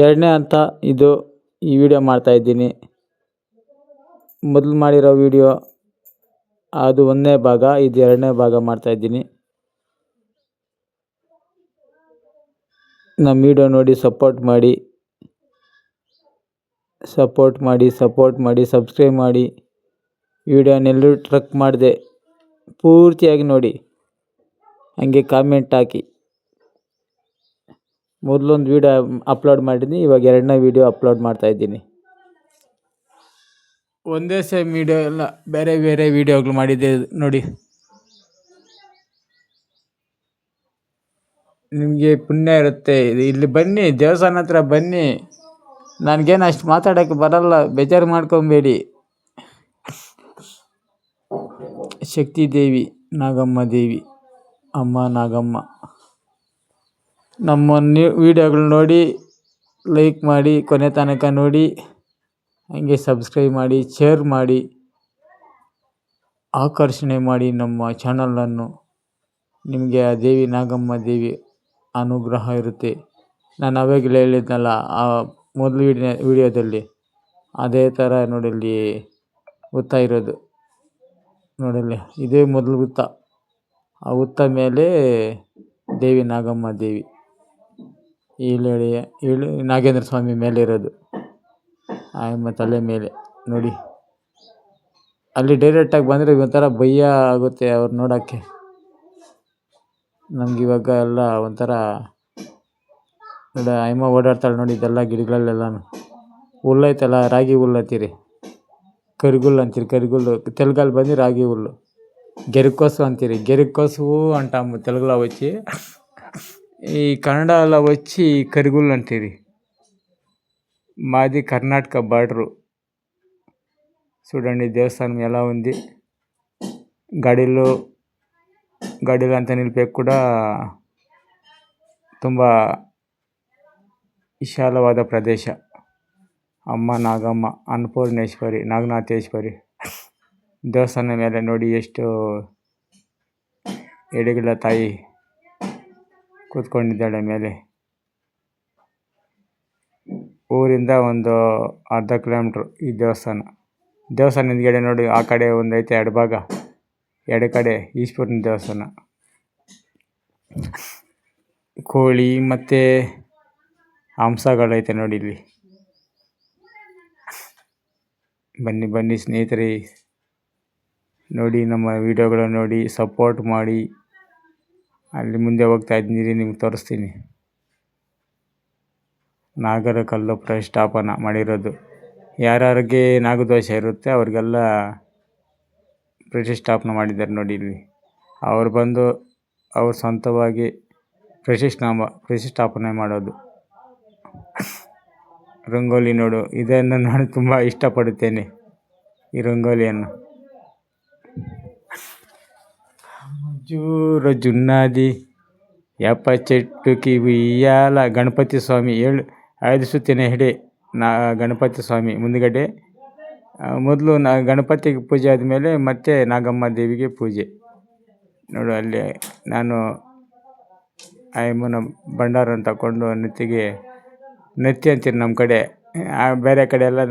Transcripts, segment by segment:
ಎರಡನೇ ಹಂತ ಇದು. ಈ ವಿಡಿಯೋ ಮಾಡ್ತಾಯಿದ್ದೀನಿ. ಮೊದಲು ಮಾಡಿರೋ ವಿಡಿಯೋ ಅದು ಒಂದನೇ ಭಾಗ, ಇದು ಎರಡನೇ ಭಾಗ ಮಾಡ್ತಾಯಿದ್ದೀನಿ. ನಮ್ಮ ವಿಡಿಯೋ ನೋಡಿ ಸಪೋರ್ಟ್ ಮಾಡಿ, ಸಬ್ಸ್ಕ್ರೈಬ್ ಮಾಡಿ. ವಿಡಿಯೋನೆಲ್ಲೂ ಟ್ರಕ್ ಮಾಡಿದೆ, ಪೂರ್ತಿಯಾಗಿ ನೋಡಿ. ಹಂಗೆ ಕಾಮೆಂಟ್ ಹಾಕಿ. ಮೊದಲೊಂದು ವಿಡಿಯೋ ಅಪ್ಲೋಡ್ ಮಾಡಿದ್ದೀನಿ, ಇವಾಗ ಎರಡನೇ ವಿಡಿಯೋ ಅಪ್ಲೋಡ್ ಮಾಡ್ತಾಯಿದ್ದೀನಿ. ಒಂದೇ ಸೇಮ್ ವಿಡಿಯೋ ಎಲ್ಲ ಬೇರೆ ಬೇರೆ ವಿಡಿಯೋಗಳು ಮಾಡಿದ್ದೆ ನೋಡಿ. ನಿಮಗೆ ಪುಣ್ಯ ಇರುತ್ತೆ. ಇಲ್ಲಿ ಬನ್ನಿ, ದೇವಸ್ಥಾನ ಹತ್ರ ಬನ್ನಿ. ನನಗೇನು ಅಷ್ಟು ಮಾತಾಡೋಕ್ಕೆ ಬರಲ್ಲ, ಬೇಜಾರು ಮಾಡ್ಕೊಬೇಡಿ. ಶಕ್ತಿ ದೇವಿ, ನಾಗಮ್ಮ ದೇವಿ, ಅಮ್ಮ ನಾಗಮ್ಮ. ನಮ್ಮ ವಿಡಿಯೋಗಳು ನೋಡಿ, ಲೈಕ್ ಮಾಡಿ, ಕೊನೆ ತನಕ ನೋಡಿ. ಹಂಗೆ ಸಬ್ಸ್ಕ್ರೈಬ್ ಮಾಡಿ, ಶೇರ್ ಮಾಡಿ, ಆಕರ್ಷಣೆ ಮಾಡಿ ನಮ್ಮ ಚಾನಲನ್ನು. ನಿಮಗೆ ಆ ದೇವಿ, ನಾಗಮ್ಮ ದೇವಿ ಅನುಗ್ರಹ ಇರುತ್ತೆ. ನಾನು ಅವಾಗಲೇ ಹೇಳಿದ್ನಲ್ಲ ಆ ಮೊದಲು ವಿಡಿಯೋದಲ್ಲಿ, ಅದೇ ಥರ ನೋಡಲ್ಲಿ ಹುತ್ತ ಇರೋದು. ನೋಡಲ್ಲಿ ಇದೇ ಮೊದಲು ಹುತ್ತ. ಆ ಹುತ್ತ ಮೇಲೆ ದೇವಿ, ನಾಗಮ್ಮ ದೇವಿ, ಏಳು ನಾಗೇಂದ್ರ ಸ್ವಾಮಿ ಮೇಲೆ ಇರೋದು. ಆಯಮ್ಮ ತಲೆ ಮೇಲೆ ನೋಡಿ. ಅಲ್ಲಿ ಡೈರೆಕ್ಟಾಗಿ ಬಂದರೆ ಒಂಥರ ಭಯ ಆಗುತ್ತೆ ಅವ್ರು ನೋಡೋಕ್ಕೆ. ನಮಗಿವಾಗ ಎಲ್ಲ ಒಂಥರ ನೋಡಿ, ಆಯಮ್ಮ ಓಡಾಡ್ತಾಳೆ ನೋಡಿ. ಇದೆಲ್ಲ ಗಿಡಗಳಲ್ಲೆಲ್ಲನೂ ಹುಲ್ಲೈತಲ್ಲ, ರಾಗಿ ಹುಲ್ಲು ಅಂತೀರಿ, ಕರಿಗುಲ್ಲು ಅಂತೀರಿ. ಕರಿಗುಲ್ಲು ತೆಲುಗಲ್ಲಿ ಬಂದು ರಾಗಿ ಹುಲ್ಲು. ಗೆರಕೋಸು ಅಂತೀರಿ, ಗೆರಕೋಸು ಅಂಟಾము తెలుగులో వచ్చి. ఈ కన్నడలో వచ్చి కరిగుల్లు అంತೀರಿ. మాది కర్ణాటక బార్డరు. చూడండి దేవస్థానం ఎలా ఉంది. ಗಾಡಿಲು ಅಂತ ನಿಲ್ಬೇಕು ಕೂಡ ತುಂಬ ವಿಶಾಲವಾದ ಪ್ರದೇಶ. ಅಮ್ಮ ನಾಗಮ್ಮ, ಅನ್ನಪೂರ್ಣೇಶ್ವರಿ, ನಾಗನಾಥೇಶ್ವರಿ ದೇವಸ್ಥಾನ ಮೇಲೆ ನೋಡಿ ಎಷ್ಟು ಎಡೆಗಳ ತಾಯಿ ಕೂತ್ಕೊಂಡಿದ್ದಾಳೆ ಮೇಲೆ. ಊರಿಂದ ಒಂದು ಅರ್ಧ ಕಿಲೋಮೀಟ್ರು ಈ ದೇವಸ್ಥಾನ. ದೇವಸ್ಥಾನ ಹಿಂದ್ಗಡೆ ನೋಡಿ, ಆ ಕಡೆ ಒಂದು ಐತೆ ಎರಡು ಭಾಗ, ಎರಡು ಕಡೆ ಈಶ್ವರನ ದೇವಸ್ಥಾನ. ಕೋಳಿ ಮತ್ತು ಹಂಸಗಳೈತೆ ನೋಡಿ ಇಲ್ಲಿ. ಬನ್ನಿ ಸ್ನೇಹಿತರೆ, ನೋಡಿ ನಮ್ಮ ವಿಡಿಯೋಗಳನ್ನು ನೋಡಿ ಸಪೋರ್ಟ್ ಮಾಡಿ. ಅಲ್ಲಿ ಮುಂದೆ ಹೋಗ್ತಾ ಇದ್ದೀನಿ, ನಿಮ್ಗೆ ತೋರಿಸ್ತೀನಿ. ನಾಗರ ಕಲ್ಲು ಪ್ರತಿಷ್ಠಾಪನ ಮಾಡಿರೋದು. ಯಾರ್ಯಾರಿಗೆ ನಾಗದೋಷ ಇರುತ್ತೆ ಅವ್ರಿಗೆಲ್ಲ ಪ್ರತಿಷ್ಠಾಪನೆ ಮಾಡಿದ್ದಾರೆ ನೋಡಿ ಇಲ್ಲಿ. ಅವ್ರು ಬಂದು ಅವ್ರ ಸ್ವಂತವಾಗಿ ಪ್ರತಿಷ್ಠಾಪನೆ ಮಾಡೋದು. ರಂಗೋಲಿ ನೋಡು, ಇದನ್ನು ನಾನು ತುಂಬ ಇಷ್ಟಪಡುತ್ತೇನೆ, ಈ ರಂಗೋಲಿಯನ್ನು. ಜೂರು ಜುನ್ನಾದಿ ಯಪ್ಪ ಚೆಟ್ಟುಕಿ ಉಯ್ಯಾಲ. ಗಣಪತಿ ಸ್ವಾಮಿ 5 ಸುತ್ತಿನ ಹೆಡೆ ಗಣಪತಿ ಸ್ವಾಮಿ ಮುಂದುಗಡೆ. ಮೊದಲು ಗಣಪತಿಗೆ ಪೂಜೆ ಆದಮೇಲೆ ಮತ್ತೆ ನಾಗಮ್ಮ ದೇವಿಗೆ ಪೂಜೆ. ನೋಡು ಅಲ್ಲಿ ನಾನು ಆಯಮ್ಮನ ಭಂಡಾರನ ತಗೊಂಡು ನೆತ್ತಿ ಅಂತೀರಿ ನಮ್ಮ ಕಡೆ, ಬೇರೆ ಕಡೆ ಎಲ್ಲ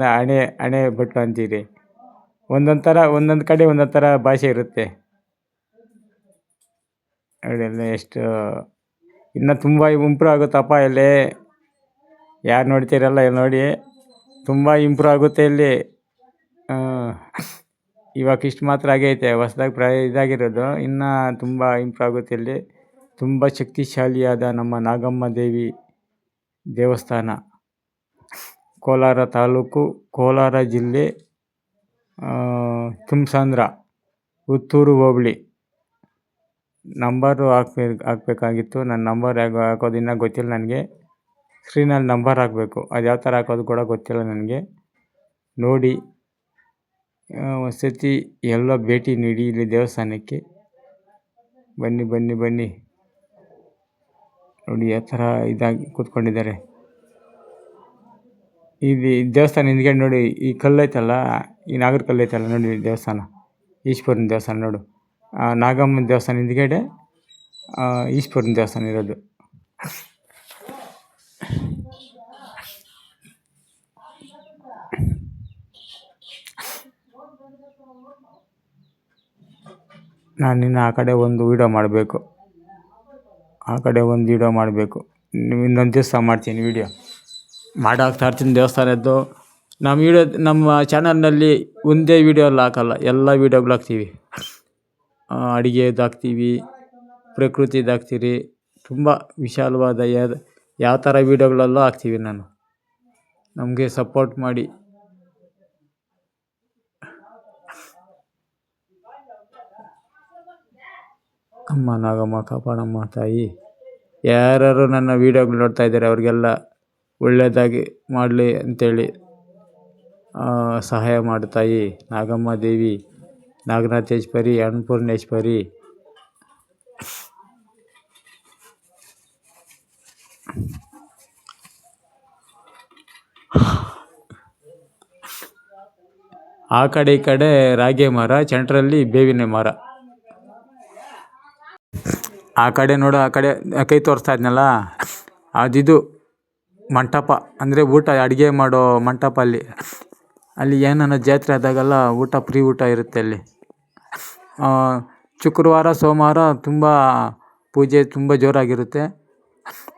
ಹಣೆ ಬಟ್ಟು ಅಂತೀರಿ. ಒಂದೊಂದು ಕಡೆ ಒಂದೊಂದು ಥರ ಭಾಷೆ ಇರುತ್ತೆ. ಅದೆಲ್ಲ ಎಷ್ಟು ಇನ್ನೂ ತುಂಬ ಇಂಪ್ರೂವ್ ಆಗುತ್ತಪ್ಪ ಇಲ್ಲಿ. ಯಾರು ನೋಡ್ತೀರಲ್ಲ ಇಲ್ಲಿ ನೋಡಿ, ತುಂಬ ಇಂಪ್ರೂವ್ ಆಗುತ್ತೆ ಇಲ್ಲಿ. ಇವಾಗ ಇಷ್ಟು ಮಾತ್ರ ಆಗೈತೆ, ಹೊಸ್ದಾಗಿ ಇದಾಗಿರೋದು. ಇನ್ನೂ ತುಂಬ ಇಂಪ್ರೂವ್ ಆಗುತ್ತೆ ಇಲ್ಲಿ. ತುಂಬ ಶಕ್ತಿಶಾಲಿಯಾದ ನಮ್ಮ ನಾಗಮ್ಮ ದೇವಿ ದೇವಸ್ಥಾನ. ಕೋಲಾರ ತಾಲೂಕು, ಕೋಲಾರ ಜಿಲ್ಲೆ, ತುಮಸಂದ್ರ, ಪುತ್ತೂರು ಹೋಬಳಿ. ನಂಬರು ಹಾಕಬೇಕಾಗಿತ್ತು. ನನ್ನ ನಂಬರ್ ಹಾಕೋದು ಇನ್ನೂ ಗೊತ್ತಿಲ್ಲ ನನಗೆ. ಸ್ಕ್ರೀನಲ್ಲಿ ನಂಬರ್ ಹಾಕಬೇಕು, ಅದು ಯಾವ ಥರ ಹಾಕೋದು ಕೂಡ ಗೊತ್ತಿಲ್ಲ ನನಗೆ. ನೋಡಿ ಒಂದು ಸತಿ ಎಲ್ಲ ಭೇಟಿ ನೀಡಿ ಇಲ್ಲಿ ದೇವಸ್ಥಾನಕ್ಕೆ. ಬನ್ನಿ ನೋಡಿ ಯಾವ ಥರ ಇದಾಗಿ ಕೂತ್ಕೊಂಡಿದ್ದಾರೆ. ಇಲ್ಲಿ ದೇವಸ್ಥಾನ ಹಿಂದ್ಗಡೆ ನೋಡಿ, ಈ ಕಲ್ಲೈತಲ್ಲ, ಈ ನಾಗರ ಕಲ್ಲೈತಲ್ಲ ನೋಡಿ ದೇವಸ್ಥಾನ, ಈಶ್ವರನ ದೇವಸ್ಥಾನ ನೋಡು. ನಾಗಮ್ಮನ ದೇವಸ್ಥಾನ ಹಿಂದ್ಗಡೆ ಈಶ್ವರನ ದೇವಸ್ಥಾನ ಇರೋದು. ನಾನಿನ್ನು ಆ ಕಡೆ ಒಂದು ವೀಡಿಯೋ ಮಾಡಬೇಕು, ಇನ್ನೊಂದು ದಿವಸ ಮಾಡ್ತೀನಿ ವೀಡಿಯೋ ಇರ್ತೀನಿ ದೇವಸ್ಥಾನದ್ದು. ನಮ್ಮ ಚಾನಲ್ನಲ್ಲಿ ಒಂದೇ ವೀಡಿಯೋ ಎಲ್ಲ ಹಾಕಲ್ಲ, ಎಲ್ಲ ವೀಡಿಯೋಗಳು ಹಾಕ್ತೀವಿ. ಅಡುಗೆದು ಹಾಕ್ತೀವಿ, ಪ್ರಕೃತಿದು ಹಾಕ್ತೀವಿ, ತುಂಬ ವಿಶಾಲವಾದ ಯಾವ ಥರ ವೀಡಿಯೋಗಳೆಲ್ಲ ಹಾಕ್ತೀವಿ. ನಮಗೆ ಸಪೋರ್ಟ್ ಮಾಡಿ. ಅಮ್ಮ ನಾಗಮ್ಮ ಕಾಪಾಡಮ್ಮ ತಾಯಿ. ಯಾರು ನನ್ನ ವೀಡಿಯೋಗಳು ನೋಡ್ತಾ ಇದ್ದಾರೆ ಅವ್ರಿಗೆಲ್ಲ ಒಳ್ಳೆಯದಾಗಿ ಮಾಡಲಿ ಅಂತೇಳಿ ಸಹಾಯ ಮಾಡು ತಾಯಿ. ನಾಗಮ್ಮ ದೇವಿ, ನಾಗನಾಥೇಶ್ವರಿ, ಅನ್ನಪೂರ್ಣೇಶ್ವರಿ. ಆ ಕಡೆ ಈ ಕಡೆ ರಾಗಿ ಮರ, ಸೆಂಟ್ರಲ್ಲಿ ಬೇವಿನ ಮರ. ಆ ಕಡೆ ನೋಡು, ಆ ಕಡೆ ಕೈ ತೋರಿಸ್ತಾ ಇದ್ನಲ್ಲ, ಅದಿದು ಮಂಟಪ, ಅಂದರೆ ಊಟ ಅಡುಗೆ ಮಾಡೋ ಮಂಟಪ. ಅಲ್ಲಿ ಏನನ್ನ ಜಾತ್ರೆ ಆದಾಗೆಲ್ಲ ಫ್ರೀ ಊಟ ಇರುತ್ತೆ ಅಲ್ಲಿ. ಶುಕ್ರವಾರ ಸೋಮವಾರ ತುಂಬ ಪೂಜೆ ತುಂಬ ಜೋರಾಗಿರುತ್ತೆ.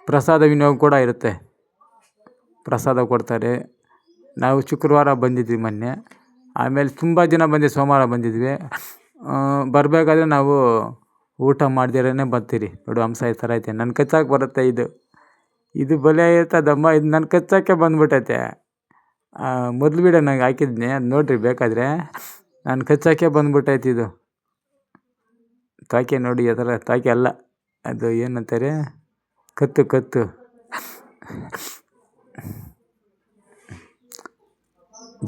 ಪ್ರಸಾದ ವಿನಿಯೋಗ ಕೂಡ ಇರುತ್ತೆ, ಪ್ರಸಾದ ಕೊಡ್ತಾರೆ. ನಾವು ಶುಕ್ರವಾರ ಬಂದಿದ್ವಿ ಮೊನ್ನೆ, ಆಮೇಲೆ ತುಂಬ ಜನ ಬಂದಿದ್ವಿ, ಸೋಮವಾರ ಬಂದಿದ್ವಿ. ಬರಬೇಕಾದ್ರೆ ನಾವು ಊಟ ಮಾಡ್ದಿರೇ ಬರ್ತೀರಿ. ನೋಡು ಹಂಸ ಈ ಥರ ಐತೆ, ನನ್ನ ಕಚ್ಚಾಕೆ ಬರುತ್ತೆ. ಇದು ಬಲೆ ಇರ್ತದಮ್ಮ, ಇದು ನನ್ನ ಕಚ್ಚೋಕ್ಕೆ ಬಂದ್ಬಿಟ್ಟೈತೆ. ಮೊದಲು ವೀಡಿಯೋ ನಂಗೆ ಹಾಕಿದ್ನಿ, ಅದು ನೋಡಿರಿ ಬೇಕಾದರೆ. ನಾನು ಕಚ್ಚೋಕ್ಕೆ ಬಂದ್ಬಿಟ್ಟೈತೆ ಇದು. ತಾಕೆ ನೋಡಿ, ಆ ಥರ ತಾಕೆ ಅಲ್ಲ, ಅದು ಏನಂತಾರೆ, ಕತ್ತು.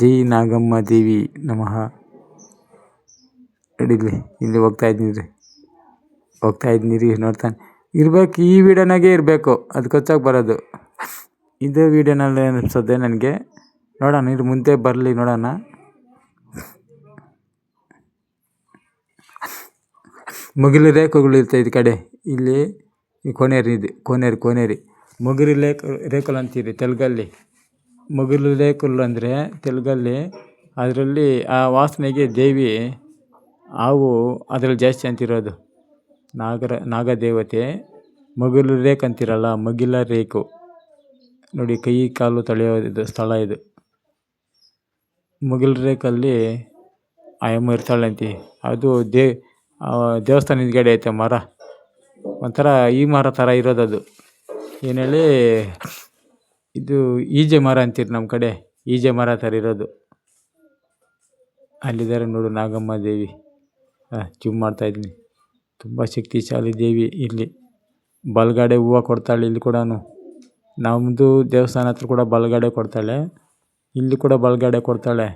ಜೈ ನಾಗಮ್ಮ ದೇವಿ ನಮಃ. ನಡೀಲಿ, ಇಲ್ಲಿ ಹೋಗ್ತಾ ಇದ್ದೀನಿ ರೀ, ನೋಡ್ತಾನೆ ಇರಬೇಕು. ಈ ವಿಡಿಯೋನಾಗೆ ಇರಬೇಕು, ಅದು ಕಚ್ಚಾಗಿ ಬರೋದು. ಇದೇ ವಿಡಿಯೋನಲ್ಲಿ ಅನಿಸೋದೆ ನನಗೆ. ನೋಡೋಣ, ಇದು ಮುಂದೆ ಬರಲಿ, ನೋಡೋಣ. ಮುಗಿಲು ರೇಖೆಗಳು ಇರ್ತವೆ ಈ ಕಡೆ. ಇಲ್ಲಿ ಕೋನೇರಿ ಮುಗಿಲು ರೇಖೆಗಳು ಅಂತೀರಿ ತೆಲುಗಲ್ಲಿ. ಮುಗಿಲು ರೇಖೆಗಳು ಅಂದರೆ ತೆಲುಗಲ್ಲಿ. ಅದರಲ್ಲಿ ಆ ವಾಸನೆಗೆ ದೇವಿ, ಹಾವು ಅದರಲ್ಲಿ ಜಾಸ್ತಿ ಅಂತಿರೋದು. ನಾಗದೇವತೆ ಮುಗಿಲು ರೇಖೆ ಅಂತಿರಲ್ಲ, ಮುಗಿಲ ರೇಖು ನೋಡಿ, ಕೈ ಕಾಲು ತೊಳೆಯೋದು ಸ್ಥಳ ಇದು. ಮುಗಿಲು ರೇಖಲ್ಲಿ ಆಯಮ್ಮ ಇರ್ತಾಳೆ ಅಂತೀವಿ. ಅದು ದೇವಸ್ಥಾನ ಹಿಂದ್ಗಡೆ ಐತೆ ಮರ, ಒಂಥರ ಈ ಮರ ಥರ ಇರೋದದು. ಏನು ಹೇಳಿ, ಇದು ಈಜೆ ಮರ ಅಂತೀರಿ ನಮ್ಮ ಕಡೆ, ಈಜೆ ಮರ ಥರ ಇರೋದು. ಅಲ್ಲಿದ್ದಾರೆ ನೋಡು ನಾಗಮ್ಮ ದೇವಿ. ಜೂಮ್ ಮಾಡ್ತಾಯಿದ್ದೀನಿ. ತುಂಬ ಶಕ್ತಿಶಾಲಿ ದೇವಿ. ಇಲ್ಲಿ ಬಲಗಡೆ ಹೂವು ಕೊಡ್ತಾಳೆ. ಇಲ್ಲಿ ಕೂಡ ನಮ್ಮದು ದೇವಸ್ಥಾನ ಹತ್ರ ಕೂಡ ಬಲಗಡೆ ಕೊಡ್ತಾಳೆ, ಇಲ್ಲಿ ಕೂಡ ಬಲಗಡೆ ಕೊಡ್ತಾಳೆ.